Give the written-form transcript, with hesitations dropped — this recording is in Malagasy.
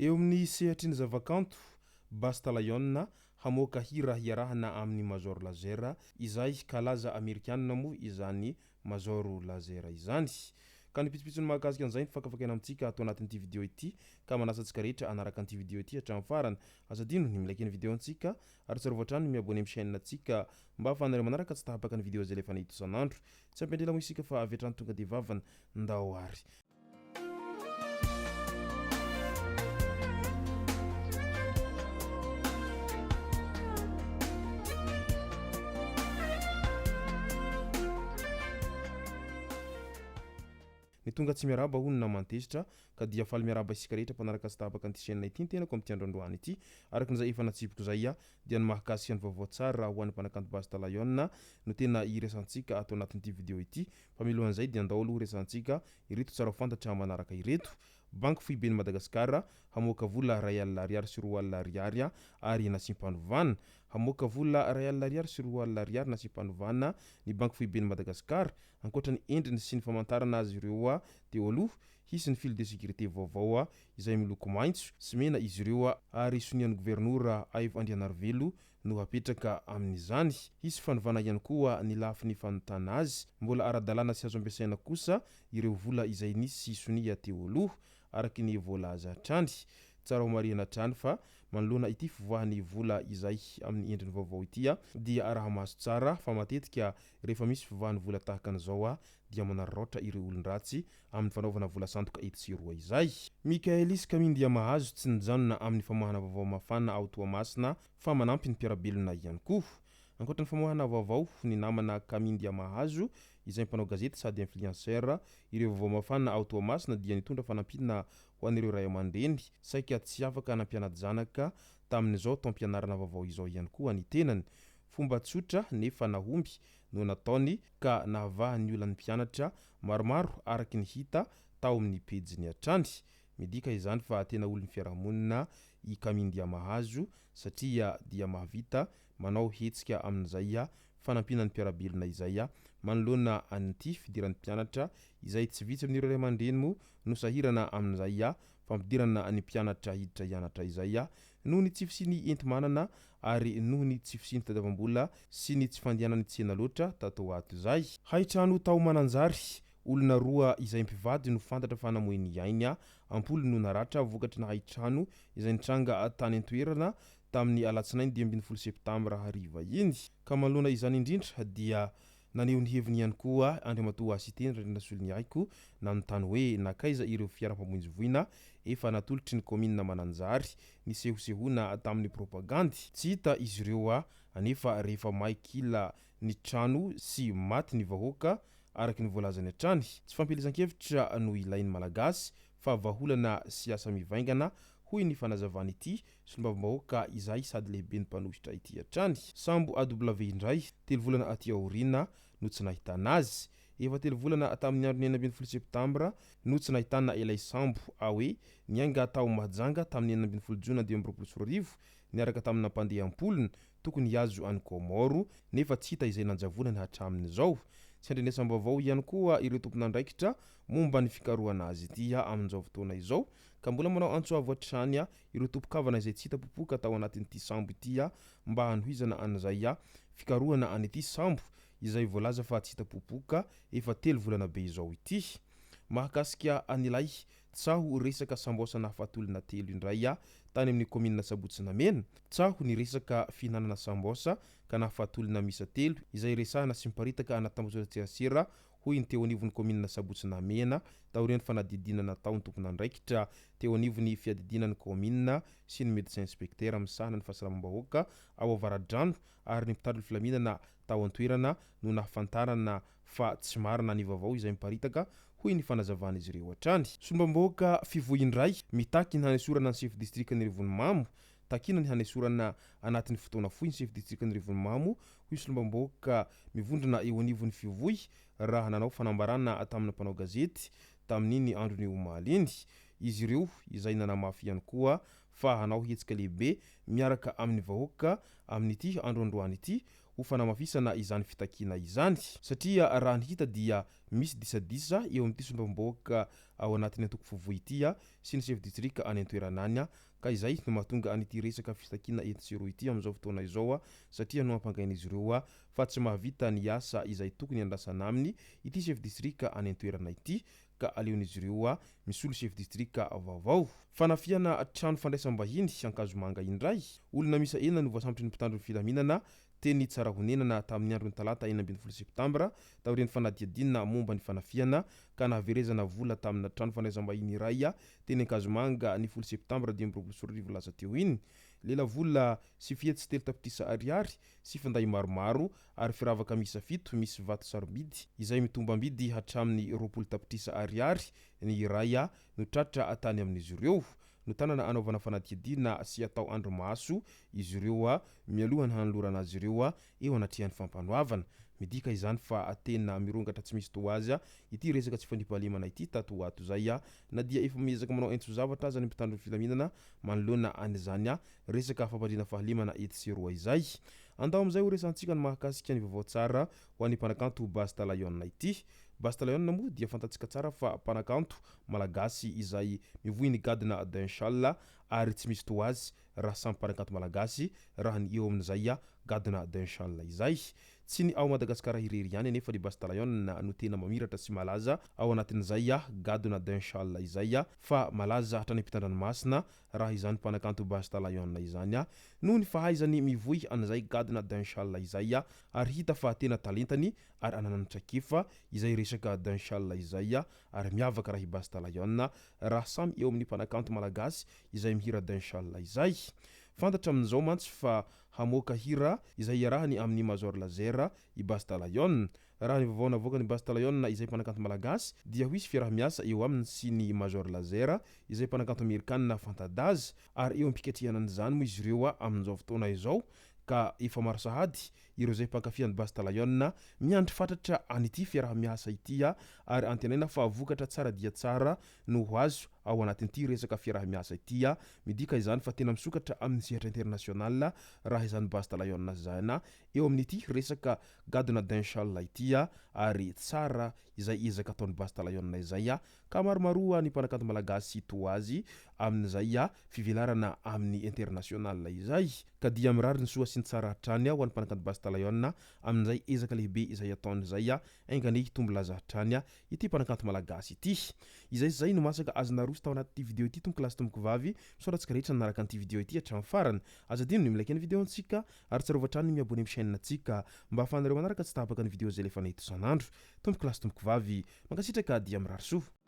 Eo amin'ny sehatriny zavakanto Basta hamoaka hira hiarahana amin'ny major lazera izay Kalaza amerikanina mo izany major lazera izany. Ka ny pitsopitsony mahakasika an'izay fakafakena amintsika atao anatin'ity vidéo ity ka manasa antsika rehetra anaraka an'ity vidéo ity hatramin'ny farany. Azadino ny milaiky ny vidéo antsika ary tsara voatrano miabone amin'ny chaîne antsika mba ahafahanareo manaraka tsy tahapaka ny vidéo zay lefa nahito isan'andro. Tsy ampendrela mo isika fa avy hatrany tonga de vavany ndao ary. Ny tonga tsy miaraba hono na mantezitra ka dia faly miaraba isika rehetra mpanaraka sy tahapaka an'ity chaîne ity tena ko amin'ity androandroany ity arakan'izay efa natsipiko zay dia ny mahakasika ny vaovao tsara ho an'ny mpanakanto Basta no tena iresantsika atao anatin'ity vidéo ity. Fa milohan'izay dia andao aloha iresantsika ireto tsara fantatra manaraka ireto. Banque Foiben'ny Madagasikara hamoaka vola R1 sy R2 ary nasimpanovanana. Hamoaka vola R1 sy R2 nasimpanovanana ny Banque Foiben'ny Madagasikara ankoatra ny endriny sy ny famantarana azy ireo teo aloha hisy ny fil de sécurité vaovao izay miloko maitso sy mena izy ireo ary sonian'ny gouvernoura Aivo Andrianarivelo no hapetraka amin'izany. Hisy fanovana ihany koa ny lafiny fanotana azy mbola ara-dalàna sy azo ampiasaina kosa ireo vola izay nisy sonia teo aloha araky ny voalaza hatrany. Tsara ho marihana hatrany fa manoloana ity fivoahany vola izay amin'ny endriny vaovao ity dia araha maso tsara fa matetika rehefa misy fivoahany vola tahaka an'izao dia manararaotra ireo olon-dratsy amin'ny fanaovana vola sandoka eto sy eroa izay. Mikaelisy Kamindia mahazo tsy nijanona amin'ny famoahana vaovao mafana ao Toamasina fa manampy ny mpiarabelona ihany koa. Ankoatra ny famoahana vaovao ny namana Kamindia mahazo izay mpanao gazety sady influenceur ireo vaovao mafana ao Toamasina dia nitondra fanampina ho an'ireo ray aman-dreny saika tsy afaka hanampiana janaka tamin'izao taom-pianarana vaovao izao ihany koa ny tenany. Fomba tsotra nefa nahomby no nataony ka nahavahan'ny olona ny mpianatra maromaro araky ny hita tao amin'ny pejiny hatrany. Midika izany fa tena olon'ny fiarahamonina i Kamindia mahazo satria dia mahavita manao hetsika amin'izay fanampinan'ny mpiarabelona izay manoloana an'ity fidiran'ny mpianatra izay tsy vitsy amin'ireo ray aman-dreny mo no sahirana amin'izay fampidirana ny mpianatra hiditra hianatra izay noho ny tsy fisiny enti-manana ary noho ny tsy fisiny tadiavam-bola sy ny tsy fandehanany tsena loatra tato ato izay. Haitrano tao mananjary olona roa izay mpivady no fantatra fa namoeny ainy ampoly no naratra vokatry ny haitrano izay nitranga tany an-toerana tamin'ny alatsinainy 12 septambra hariva iny. Ka manoloana izany indrindra dia naneho ny heviny ihany koa Andriamatoa Asiteny Rarinasolo ny aiko nanontany hoe nakaiza ireo fiara-pamonjy-voina efa natolotry ny komina Mananjary ny sehosehoana tamin'ny propagandy. Tsy hita izy ireo anefa rehefa maikila ny trano sy maty ny vahoaka araky ny voalazany hatrany. Tsy fampelezan-kevitra no ilain'ny malagasy fa vaholana sy asa mivaingana hoy ny fanazavana ity sombam-bahoaka izay sady lehibe ny mpanositra ity hatrany. Sambo AW indray 3 volana aty aorina no tsy nahitana azy. Efa 3 volana tamin'ny andro 19 septambra no tsy nahitana ilay sambo hoe nianga tao mahajanga tamin'ny 19 jona 2024 niaraka tamin'ny nampandeha ampoliny tokony azo any Komoro nefa tsy hita izay nanjavonany hatramin'izao. Tsy andrenesam-baovao ihany koa ireo tompon'andraikitra momba ny fikarohana azy ity amin'izao fotoana izao ka mbola manao antsoavo hatrany ireo tompo-kavana izay tsy hita popoka tao anatin'ity sambo ity mba hanohizana an'izay fikarohana an'ity sambo izay voalaza fa tsy hita popoka efa 3 volana be izao ity. Mahakasika anilay tsaho resaka sambosa nahafatolona 3 indray tany amin'ny komina Sabotsinamena. Tsaho ny resaka fihinanana sambosa ka nahafatolona misa 3 izay resahana sy miparitaka anaty tambozan-tserasera hoy ny teo anivon'ny komina Sabotsinamena taorian'ny fanadidinana taon'ny tompon'andraikitra teo anivon'ny fiadidinan'ny komina sy ny médecin inspecteur misahana ny fahasalamam-bahoaka ao Avaradrano ary ny mpitandro ny filaminana tao an-toerana no nahafantarana fa tsy marina ny vaovao izay miparitaka hoy ny fanazavana izy ireo hatrany. Sombam-bahoaka fivoy indray mitaky ny hanesorana ny chef district ny Rivonimamo takina ny hanesorana anatin'ny fotoana fohy ny chef district ny Rivonimamo hoy sombam-bahoaka mivondrona eo anivon'ny fivoy raha nanao fanambarana tamin'ny mpanao gazety tamin'iny androny omaly iny. Izy ireo izay nanamafy ihany koa fa hanao hetsika lehibe miaraka amin'ny vahoaka amin'ity androandroany ity ho fanamafisana izany fitakina izany satria raha ny hita dia misy disadisa eo amin'ity sombamboaka ao anatin'ny antoko fovoy ity sy ny chef district any an-toeranany ka izay no mahatonga an'ity resaka fitakina etsiro ity amin'izao fotoana izao satria no ampangaina izy ireo fa tsy mahavita ny asa izay tokony andrasana aminy ity chef district any an-toerana ity ka aleon'izy ireo misolo chef district vaovao fanafiana trano fandraisam-bahiny Ankazomanga indray olona misa enina no voasambotry ny mpitandro ny filaminana teny tsara honenana tamin'ny andro ny talata 12 septambra taorian'ny fanadihadinina momba ny fanafiana ka nahaverezana vola tamina trano fandraisam-bahiny iray teny Ankazomanga ny 10 septambra 2024 lasa teo iny lela vola sy fihetsy telo tapitrisa ariary sy fanday maromaro ary firavaka misa fito misy vato sarobidy izay mitomba ambidy hatramin'ny 20 tapitrisa ariary ny iray no tratra atany amin'izy ireo no tanana anaovana fanadihadina sy atao andro maso izy ireo mialohany hanolorana azy ireo eo anatrihan'ny fampanoavana midika izany fa tena mirongatra tsy misy toazy ity resaka tsy fanipahalemana ity tato ato zay na dia efa miezaka manao entso zavatra aza ny mpitandro ny filaminana manoloana an'izany resaka fampandriana fahalemana etsero izay andao amin'izay ho resantsika ny mahakasika ny vaovao tsara ho an'ny mpanakanto Basta ity Basta moa dia fantatsika tsara fa mpanakanto malagasy izay mivohy ny gadina d'inshalla ary tsy misy toazy raha samy mpanakanto malagasy raha ny eo amin'izay gadina d'inshalla izay tsy ny ao Madagasikara irery ihany nefa ny Basta no tena mamiratra sy malaza ao anatin'izay gadina d'inshalla izay fa malaza hatrany ampitan-dranomasina raha izany mpanakanto Basta izany noho ny fahaizany mivohy an'izay gadina d'inshalla izay ary hita fa tena talentany ary ananany trakefa izay resaka d'inshalla izay ary miavaka raha i Basta raha samy eo amin'ny mpanakanto malagasy izay mihira d'inshalla izay fantatra amin'izao mantsy fa hamoaka hira izay iarahany amin'ny major laser i Basta raha ny vaovao navoaka ny Basta izay mpanakanto malagasy dia hoisy fiarah-miasa eo aminy sy ny major laser izay mpanakanto amerikanina fantadaz ary eo ampikatrihana an'izany moa izy ireo amin'izao fotoana izao ka efa maro sahady ireo zay mpankafihany Basta miandry fatratra an'ity fiarah-miasa ity ary antenaina fa vokatra tsara dia tsara no ho azo ao anatin'ity resaka fiarah-miasa ity midika izany fa tena misokatra amin'ny sehatra international raha izany Basta zany eo amin'ity resaka gadina d'inshalla ity ary tsara izay ezaka ataon'ny Basta izay ka maromaro ny mpanakanto malagasy toazy amin'izay fivelarana amin'ny international izay ka dia mirary ny soa sy ny tsara hatrany ho an'ny mpanakanto Basta amin'izay ezaka lehibe izay ataon'izay aingany tombo laza hatrany ity mpanakanto malagasy ity izay no masaka azona roso tao anaty vidéo ity tombo klasy tomboko vavy soratsika rehetra naraka an'ity vidéo ity hatramin'ny farany azadino ny like ny vidéo antsika ary tsarovatrany ny miabone amin'ny chaîne antsika mba ahafahanareo manaraka tsy tapaka ny vidéo zay lefa nahito sanandro tombo klasy tomboko vavy mankasitraka dia mirary soa